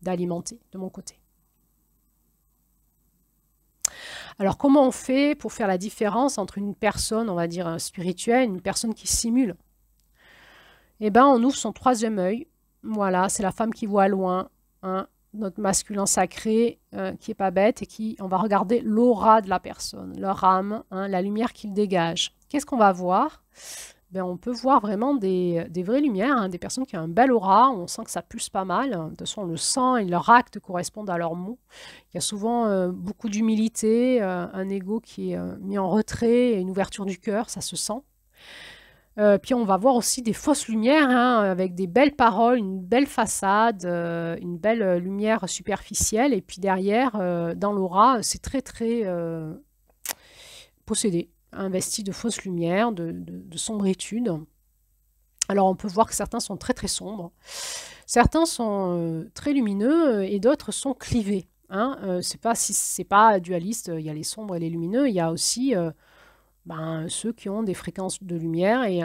d'alimenter de mon côté. Alors comment on fait pour faire la différence entre une personne, on va dire spirituelle, et une personne qui simule? Eh bien on ouvre son 3e œil. Voilà, c'est la femme qui voit loin. Hein. Notre masculin sacré qui n'est pas bête et on va regarder l'aura de la personne, leur âme, hein, la lumière qu'il dégage. Qu'est-ce qu'on va voir? On peut voir vraiment des vraies lumières, hein, des personnes qui ont un bel aura, on sent que ça pulse pas mal, de toute façon on le sent et leurs actes correspondent à leurs mots. Il y a souvent beaucoup d'humilité, un ego qui est mis en retrait et une ouverture du cœur, ça se sent. Puis on va voir aussi des fausses lumières, hein, avec des belles paroles, une belle façade, une belle lumière superficielle. Et puis derrière, dans l'aura, c'est très très possédé, investi de fausses lumières, de sombritude. Alors on peut voir que certains sont très très sombres, certains sont très lumineux et d'autres sont clivés. Hein. C'est pas dualiste, il y a les sombres et les lumineux, il y a aussi ceux qui ont des fréquences de lumière et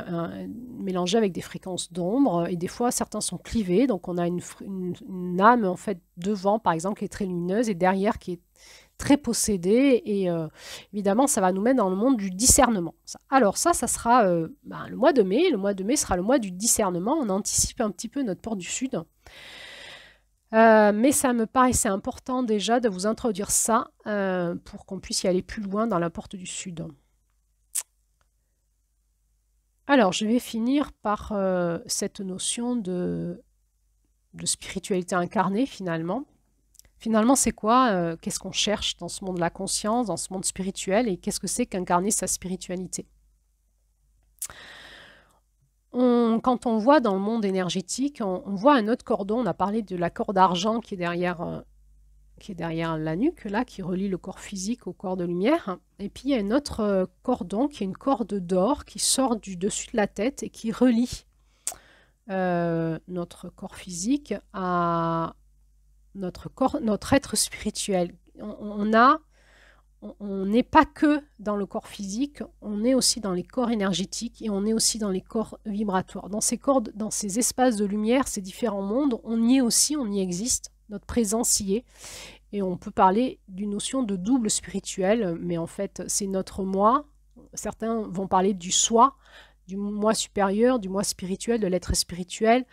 mélangées avec des fréquences d'ombre. Et des fois, certains sont clivés, donc on a une âme en fait devant, par exemple, qui est très lumineuse et derrière qui est très possédée. Et évidemment, ça va nous mettre dans le monde du discernement. Alors ça sera le mois de mai. Le mois de mai sera le mois du discernement. On anticipe un petit peu notre porte du Sud. Mais ça me paraissait important déjà de vous introduire ça pour qu'on puisse y aller plus loin dans la porte du Sud. Alors, je vais finir par cette notion de spiritualité incarnée, finalement. Finalement, c'est quoi? Qu'est-ce qu'on cherche dans ce monde de la conscience, dans ce monde spirituel, et qu'est-ce que c'est qu'incarner sa spiritualité? Quand on voit dans le monde énergétique, on voit un autre cordon. On a parlé de la corde d'argent qui est derrière la nuque, là, qui relie le corps physique au corps de lumière. Et puis, il y a un autre cordon qui est une corde d'or qui sort du dessus de la tête et qui relie notre corps physique à notre être spirituel. On n'est pas que dans le corps physique, on est aussi dans les corps énergétiques et on est aussi dans les corps vibratoires. Dans ces cordes, dans ces espaces de lumière, ces différents mondes, on y est aussi, on y existe. Notre présence y est. Et on peut parler d'une notion de double spirituel, mais en fait, c'est notre moi. Certains vont parler du soi, du moi supérieur, du moi spirituel, de l'être spirituel.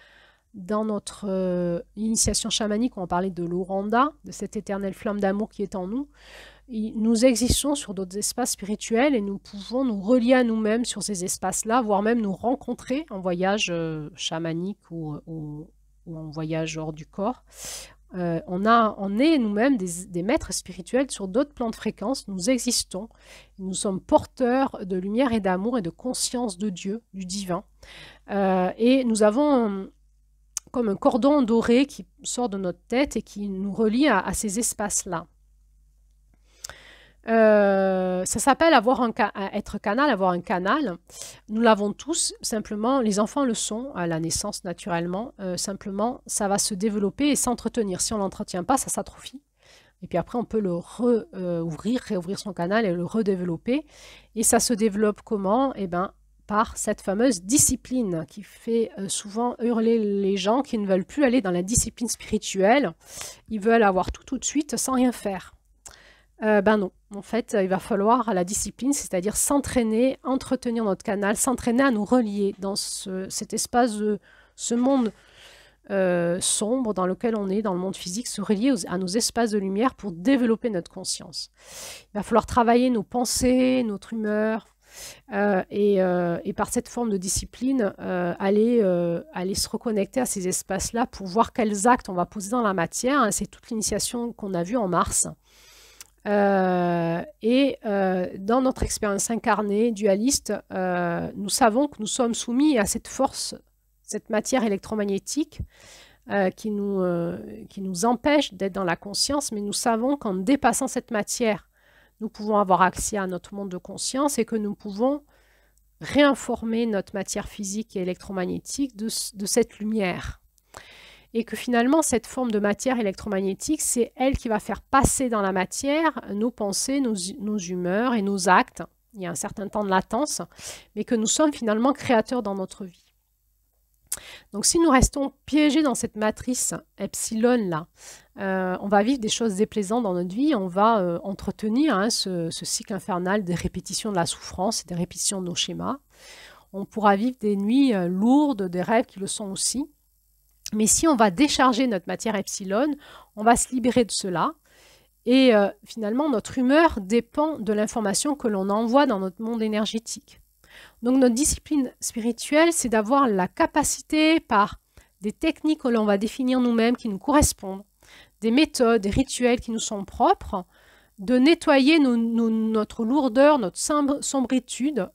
Dans notre initiation chamanique, on va parler de l'Oranda, de cette éternelle flamme d'amour qui est en nous. Et nous existons sur d'autres espaces spirituels et nous pouvons nous relier à nous-mêmes sur ces espaces-là, voire même nous rencontrer en voyage chamanique ou en voyage hors du corps. On est nous-mêmes des maîtres spirituels sur d'autres plans de fréquence. Nous existons. Nous sommes porteurs de lumière et d'amour et de conscience de Dieu, du divin. Et nous avons comme un cordon doré qui sort de notre tête et qui nous relie à ces espaces-là. Ça s'appelle être canal, avoir un canal. Nous l'avons tous, simplement, les enfants le sont à la naissance naturellement. Simplement, ça va se développer et s'entretenir. Si on ne l'entretient pas, ça s'atrophie. Et puis après, on peut le réouvrir son canal et le redévelopper. Et ça se développe comment? Eh bien, par cette fameuse discipline qui fait souvent hurler les gens qui ne veulent plus aller dans la discipline spirituelle. Ils veulent avoir tout de suite sans rien faire. Non, en fait, il va falloir la discipline, c'est-à-dire s'entraîner, entretenir notre canal, s'entraîner à nous relier dans cet espace de ce monde sombre dans lequel on est, dans le monde physique, se relier à nos espaces de lumière pour développer notre conscience. Il va falloir travailler nos pensées, notre humeur, et par cette forme de discipline, aller se reconnecter à ces espaces-là pour voir quels actes on va poser dans la matière. C'est toute l'initiation qu'on a vue en mars. Dans notre expérience incarnée, dualiste, nous savons que nous sommes soumis à cette force, cette matière électromagnétique qui nous empêche d'être dans la conscience, mais nous savons qu'en dépassant cette matière, nous pouvons avoir accès à notre monde de conscience et que nous pouvons réinformer notre matière physique et électromagnétique de cette lumière. Et que finalement, cette forme de matière électromagnétique, c'est elle qui va faire passer dans la matière nos pensées, nos humeurs et nos actes. Il y a un certain temps de latence, mais que nous sommes finalement créateurs dans notre vie. Donc si nous restons piégés dans cette matrice epsilon-là, on va vivre des choses déplaisantes dans notre vie, on va entretenir ce cycle infernal des répétitions de la souffrance et des répétitions de nos schémas. On pourra vivre des nuits lourdes, des rêves qui le sont aussi. Mais si on va décharger notre matière epsilon, on va se libérer de cela. Et finalement, notre humeur dépend de l'information que l'on envoie dans notre monde énergétique. Donc notre discipline spirituelle, c'est d'avoir la capacité, par des techniques que l'on va définir nous-mêmes, qui nous correspondent, des méthodes, des rituels qui nous sont propres, de nettoyer notre lourdeur, notre sombritude,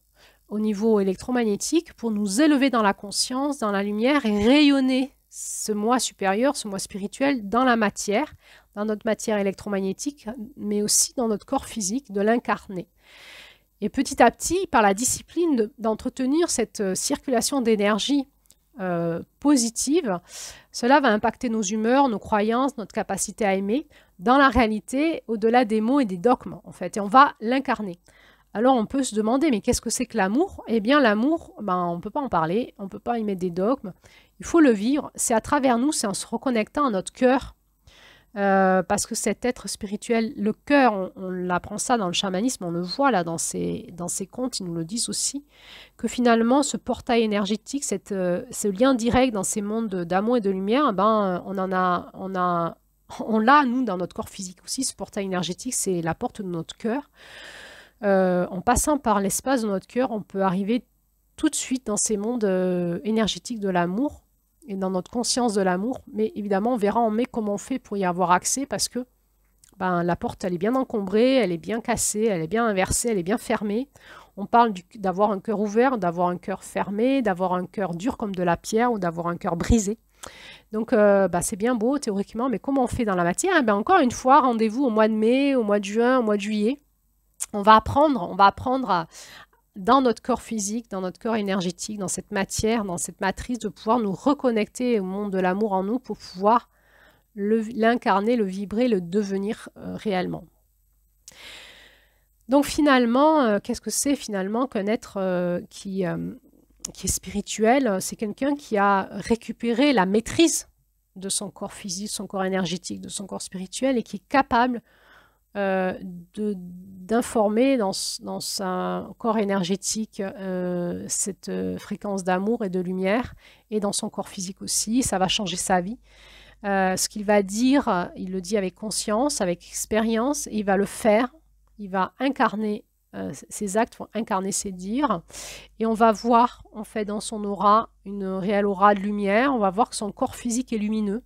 au niveau électromagnétique pour nous élever dans la conscience, dans la lumière et rayonner ce moi supérieur, ce moi spirituel dans la matière, dans notre matière électromagnétique, mais aussi dans notre corps physique, de l'incarner. Et petit à petit, par la discipline d'entretenir cette circulation d'énergie positive, cela va impacter nos humeurs, nos croyances, notre capacité à aimer, dans la réalité, au-delà des mots et des dogmes, en fait, et on va l'incarner. Alors on peut se demander, mais qu'est-ce que c'est que l'amour? Eh bien l'amour, on ne peut pas en parler, on ne peut pas y mettre des dogmes, il faut le vivre, c'est à travers nous, c'est en se reconnectant à notre cœur, parce que cet être spirituel, le cœur, on apprend ça dans le chamanisme, on le voit là dans ces contes, ils nous le disent aussi, que finalement ce portail énergétique, ce lien direct dans ces mondes d'amour et de lumière, on l'a nous dans notre corps physique aussi, ce portail énergétique, c'est la porte de notre cœur. En passant par l'espace de notre cœur, on peut arriver tout de suite dans ces mondes énergétiques de l'amour et dans notre conscience de l'amour. Mais évidemment, on verra en mai comment on fait pour y avoir accès parce que la porte, elle est bien encombrée, elle est bien cassée, elle est bien inversée, elle est bien fermée. On parle d'avoir un cœur ouvert, d'avoir un cœur fermé, d'avoir un cœur dur comme de la pierre ou d'avoir un cœur brisé. Donc, c'est bien beau théoriquement, mais comment on fait dans la matière? Encore une fois, rendez-vous au mois de mai, au mois de juin, au mois de juillet. On va apprendre dans notre corps physique, dans notre corps énergétique, dans cette matière, dans cette matrice, de pouvoir nous reconnecter au monde de l'amour en nous pour pouvoir l'incarner, le vibrer, le devenir réellement. Donc finalement, qu'est-ce que c'est finalement qu'un être qui est spirituel? C'est quelqu'un qui a récupéré la maîtrise de son corps physique, son corps énergétique, de son corps spirituel et qui est capable d'informer dans son corps énergétique cette fréquence d'amour et de lumière, et dans son corps physique aussi, ça va changer sa vie. Ce qu'il va dire, il le dit avec conscience, avec expérience, il va le faire, il va incarner ses actes, vont incarner ses dires, et on va voir en fait dans son aura une réelle aura de lumière, on va voir que son corps physique est lumineux.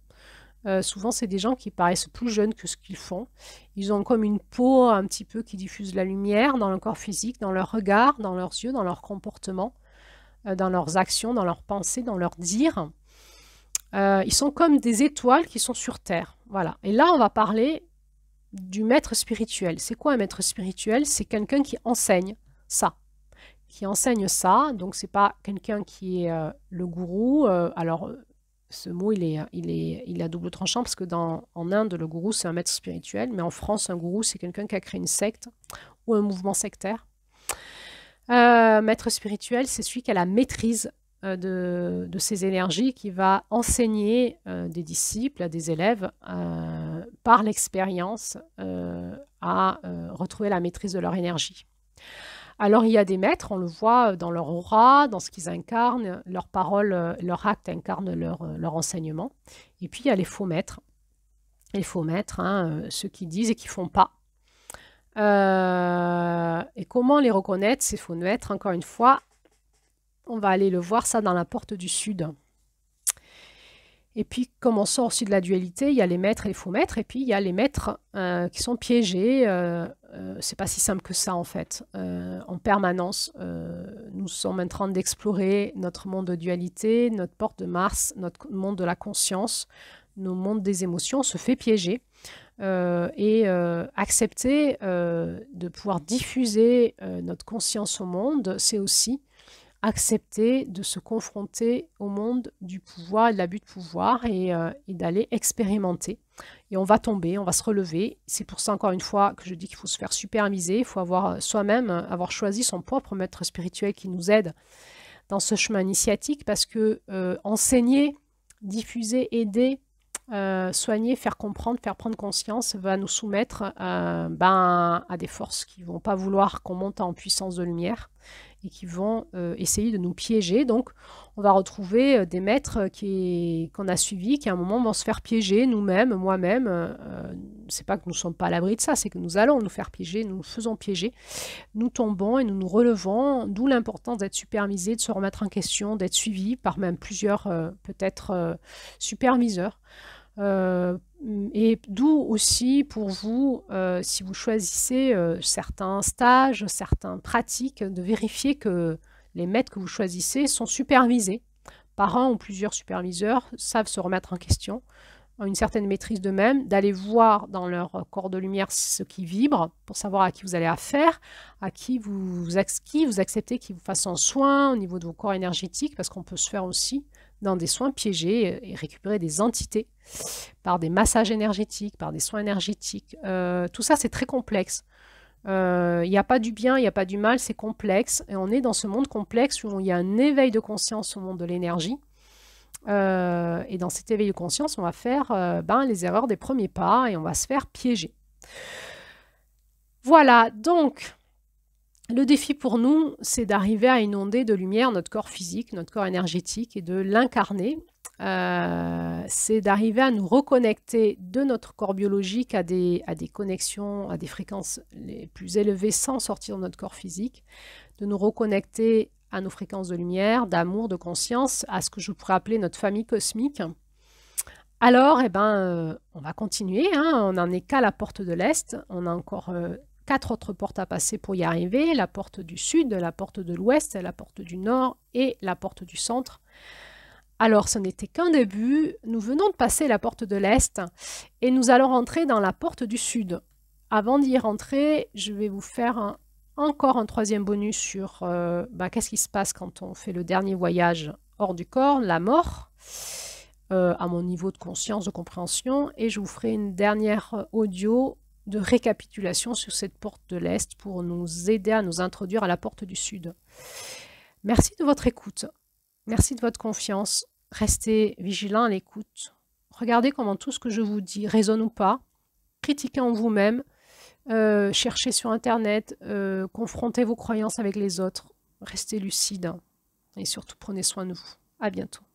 Souvent, c'est des gens qui paraissent plus jeunes que ce qu'ils font. Ils ont comme une peau un petit peu qui diffuse la lumière dans le corps physique, dans leur regard, dans leurs yeux, dans leur comportement, dans leurs actions, dans leurs pensées, dans leurs dires. Ils sont comme des étoiles qui sont sur Terre. Voilà. Et là, on va parler du maître spirituel. C'est quoi un maître spirituel? C'est quelqu'un qui enseigne ça. Qui enseigne ça. Donc, ce n'est pas quelqu'un qui est le gourou. Ce mot, il a double tranchant parce que en Inde, le gourou, c'est un maître spirituel, mais en France, un gourou, c'est quelqu'un qui a créé une secte ou un mouvement sectaire. Maître spirituel, c'est celui qui a la maîtrise de ses énergies, qui va enseigner des disciples, à des élèves, par l'expérience, à retrouver la maîtrise de leur énergie. Alors, il y a des maîtres, on le voit dans leur aura, dans ce qu'ils incarnent, leurs paroles, leurs actes incarnent leur enseignement. Et puis, il y a les faux maîtres. Les faux maîtres, ceux qui disent et qui ne font pas. Et comment les reconnaître, ces faux maîtres? Encore une fois, on va aller le voir ça dans la porte du Sud. Et puis, comme on sort aussi de la dualité, il y a les maîtres et les faux maîtres, et puis il y a les maîtres qui sont piégés. C'est pas si simple que ça, en fait. En permanence, nous sommes en train d'explorer notre monde de dualité, notre porte de Mars, notre monde de la conscience, nos mondes des émotions. On se fait piéger. Accepter de pouvoir diffuser notre conscience au monde, c'est aussi accepter de se confronter au monde du pouvoir et de l'abus de pouvoir et d'aller expérimenter. Et on va tomber, on va se relever. C'est pour ça, encore une fois, que je dis qu'il faut se faire superviser. Il faut avoir soi-même, avoir choisi son propre maître spirituel qui nous aide dans ce chemin initiatique, parce que enseigner, diffuser, aider, soigner, faire comprendre, faire prendre conscience va nous soumettre à des forces qui ne vont pas vouloir qu'on monte en puissance de lumière et qui vont essayer de nous piéger. Donc, on va retrouver des maîtres qu'on a suivis, qui à un moment vont se faire piéger, nous-mêmes, moi-même. C'est pas que nous ne sommes pas à l'abri de ça, c'est que nous allons nous faire piéger, nous nous faisons piéger, nous tombons et nous nous relevons, d'où l'importance d'être supervisé, de se remettre en question, d'être suivi par même plusieurs, peut-être, superviseurs. Et d'où aussi pour vous, si vous choisissez certains stages, certaines pratiques, de vérifier que les maîtres que vous choisissez sont supervisés par un ou plusieurs superviseurs, savent se remettre en question, ont une certaine maîtrise d'eux-mêmes, d'aller voir dans leur corps de lumière ce qui vibre, pour savoir à qui vous allez affaire, à qui vous acceptez qu'il vous fasse un soin au niveau de vos corps énergétiques, parce qu'on peut se faire aussi dans des soins piégés et récupérer des entités par des massages énergétiques, par des soins énergétiques. Tout ça, c'est très complexe. Il n'y a pas du bien, il n'y a pas du mal, c'est complexe. Et on est dans ce monde complexe où il y a un éveil de conscience au monde de l'énergie. Et dans cet éveil de conscience, on va faire les erreurs des premiers pas et on va se faire piéger. Voilà, donc le défi pour nous, c'est d'arriver à inonder de lumière notre corps physique, notre corps énergétique et de l'incarner. C'est d'arriver à nous reconnecter de notre corps biologique à des connexions, à des fréquences les plus élevées sans sortir de notre corps physique, de nous reconnecter à nos fréquences de lumière, d'amour, de conscience, à ce que je pourrais appeler notre famille cosmique. Alors, on va continuer, hein, on n'en est qu'à la porte de l'Est, on a encore 4 autres portes à passer pour y arriver, la porte du Sud, la porte de l'Ouest, la porte du Nord et la porte du Centre. Alors, ce n'était qu'un début, nous venons de passer la porte de l'Est et nous allons rentrer dans la porte du Sud. Avant d'y rentrer, je vais vous faire encore un troisième bonus sur qu'est-ce qui se passe quand on fait le dernier voyage hors du corps, la mort, à mon niveau de conscience, de compréhension, et je vous ferai une dernière audio de récapitulation sur cette porte de l'Est pour nous aider à nous introduire à la porte du Sud. Merci de votre écoute, merci de votre confiance, restez vigilants à l'écoute, regardez comment tout ce que je vous dis résonne ou pas, critiquez en vous-même, cherchez sur Internet, confrontez vos croyances avec les autres, restez lucide et surtout prenez soin de vous. À bientôt.